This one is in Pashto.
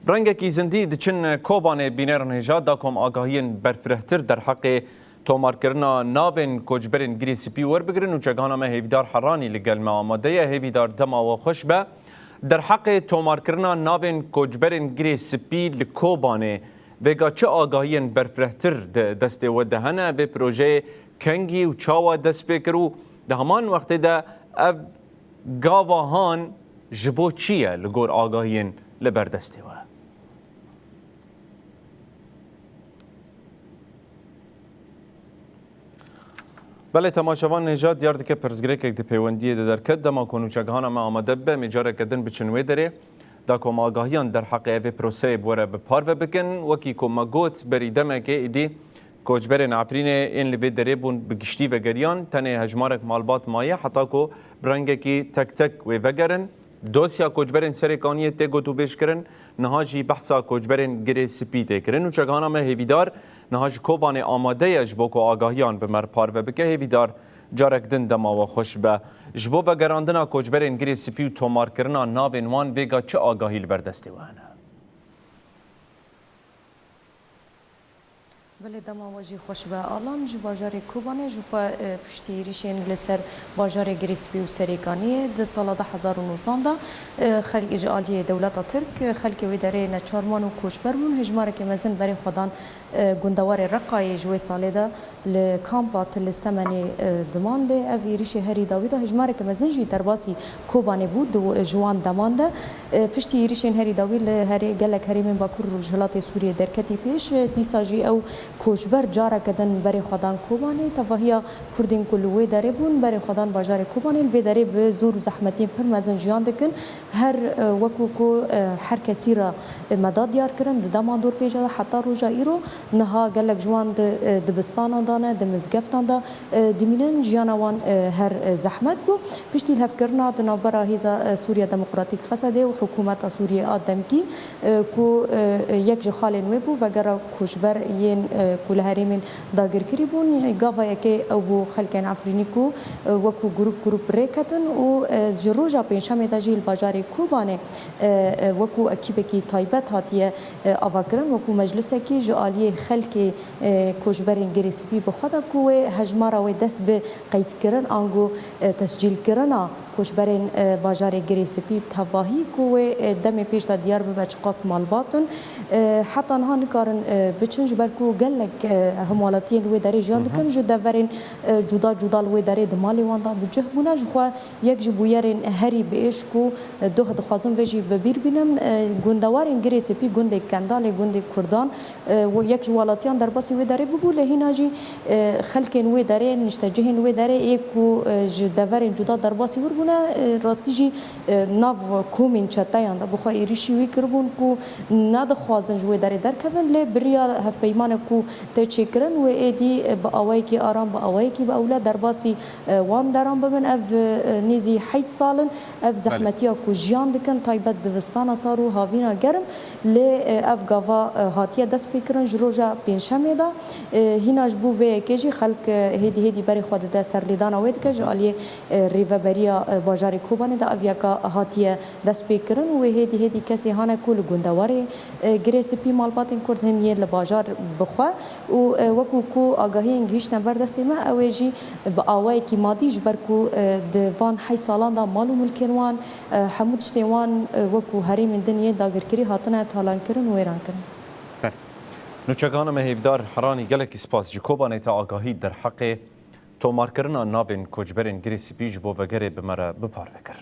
رنگکی زندی دچن کوبان بینرن هجاد داکم آگاهین برفرهتر در حق تومار کرنا ناوین کوچبرین گریسی پی ور بگرن و چگانا ما هیویدار حرانی لگل ما آماده هیویدار دما و خوش به در حق تومار کرنا ناوین کوچبرین گریسی پی لکوبانه وگا چه آگاهین برفرهتر دسته و دهنه به پروژه کنگی و چاوا دست بکرو ده همان وقت ده اف گاواهان جبو چیه لگور آگاهین لبردسته و بله تماشاوان نجات دیار دکه پرزگریک اک دی پیوندی در کد دما کنوچگهانا ما آماده به میجاره کدن بچنوی داره دا کم آگاهیان در حق اوی پروسه بوره بپار و بکن وکی کم گوت بری دمه که ایدی کوچبرین عفرین این لوی داره بون بگشتی و گریان تنه هجمارک مالبات مایه حتی که برنگه کی تک تک و وگرن دوسیا کوچبرین سرکانیه تگو تو بیش کرن نهاجی بحثا کوچبرین گری سپی تکرن و چگانا ما هیویدار نهاج کوبان آماده اجبو کو آگاهیان به مر پار و بکه هیویدار جارک دن دما و خوش به جبو و گراندنا کوچبرین گری سپی و تومار کرنا ناوین وان ویگا چه آگاهی لبردستی وانه بله دما واجی خوش به آلان جو باجار کوبانه جو خو پشتی ریشین لسر باجار گریسپی و سریکانی ده سال 2019 دا خلق اجعالی دولت ترک خلق ویداره نچارمان و کوچبر بون هجماره که مزن برای خودان گندوار رقای جوی ساله دا لکامپات لسمنی دمان لی اوی ریش هری داویدا هجماره که مزن جی درباسی کوبانه بود و جوان دمان دا پشتی ریشین هری داوی لهری گلک هری من باکور رجلات سوریه درکتی پیش دیسا جی او کوچبر جاره کدن برای خودان کوبانه تفاهیا کردین کلوی داره بون برای خودان باجار کوبانه وی داره به زور و زحمتی پر مزن جیان دکن هر وکو کو هر کسی را مداد دیار کرن دما دور پیجا حتی روجا ایرو نها گلک جوان دبستان دانه دمزگفتان دا دمینن جیانوان هر زحمت بو پشتی الهف کرنا دنابرا هیزا سوریا دموکراتیک خسده و حکومت سوریا آدم کی کو یک جخال نوی بو وگرا کوچبر ین کل هریمین داگر کری بون گاوا که او خلکن عفرینی کو وکو گروپ ریکتن و جروجا پنجشنبه داجیل باجار کوبانه وکو اکیبه کی تایبت هاتیه آواکرن وکو مجلس کی جالی خلک کوچبرین گریسپی بخدا کو هجمارا و دست به قید کردن آنگو تسجیل کردن کوچبرین باجار گریسپی تواهی کو دم پیش تا دیار به چقاس مالباتن حتی آنها نکارن بچنج برکو گلک همالاتی لوی داره جان دکن جو دورین جدا لوی داره دمالی واندا بجه بونه جو یک جبویرین هری بیش کو دو دخوازم وجی ببیر بینم گندوارین گریسپی گنده کندال گنده کردان و یک جوالاتیان در باسی وی داره بگو لهیناجی خلکن وی داره نشتجهن وی داره ایکو دورین جدا در باسی ور بونه راستیجی ناو کومین چتایان دا بخوا ایریشی وی کربون کو ندخوازن جو داره در کبن ل بریا هف پیمان کو تچکرن و ایدی با اوای کی آرام با اوای کی با اولاد درباسی وام درام ببن اف نیزی 8 سالن اف زحمتیا کو جان دکن تایبت زوستان سارو هاوینا گرم ل اف گاوا هاتیا دست بکرن جروجا پنجشنبه دا هیناج بو و کیجی خلق هدی بری خود ده سرلیدان اوید که جالی ریوبریا باجار کوبانه دا اویاکا هاتیا دست بکرن و هدی کسی هانه کول گندواره گریسپی مالباتن کرد هم یه لباجار بخوا و وکو کو آگاهی انگیش نبر دستی ما اویجی با آوای کی مادیج برکو دوان 8 سالان دا مالو ملکوان حمود شتوان وکو هری من دنیا داگر کری هاتنه تالان کرن و ایران کرن نوچگان مهیفدار حرانی گلک سپاس جکوبانه تا آگاهی در حق تومار کرنا نابین کوچبرین گریسی پیش بو وگره بمره بپار وکر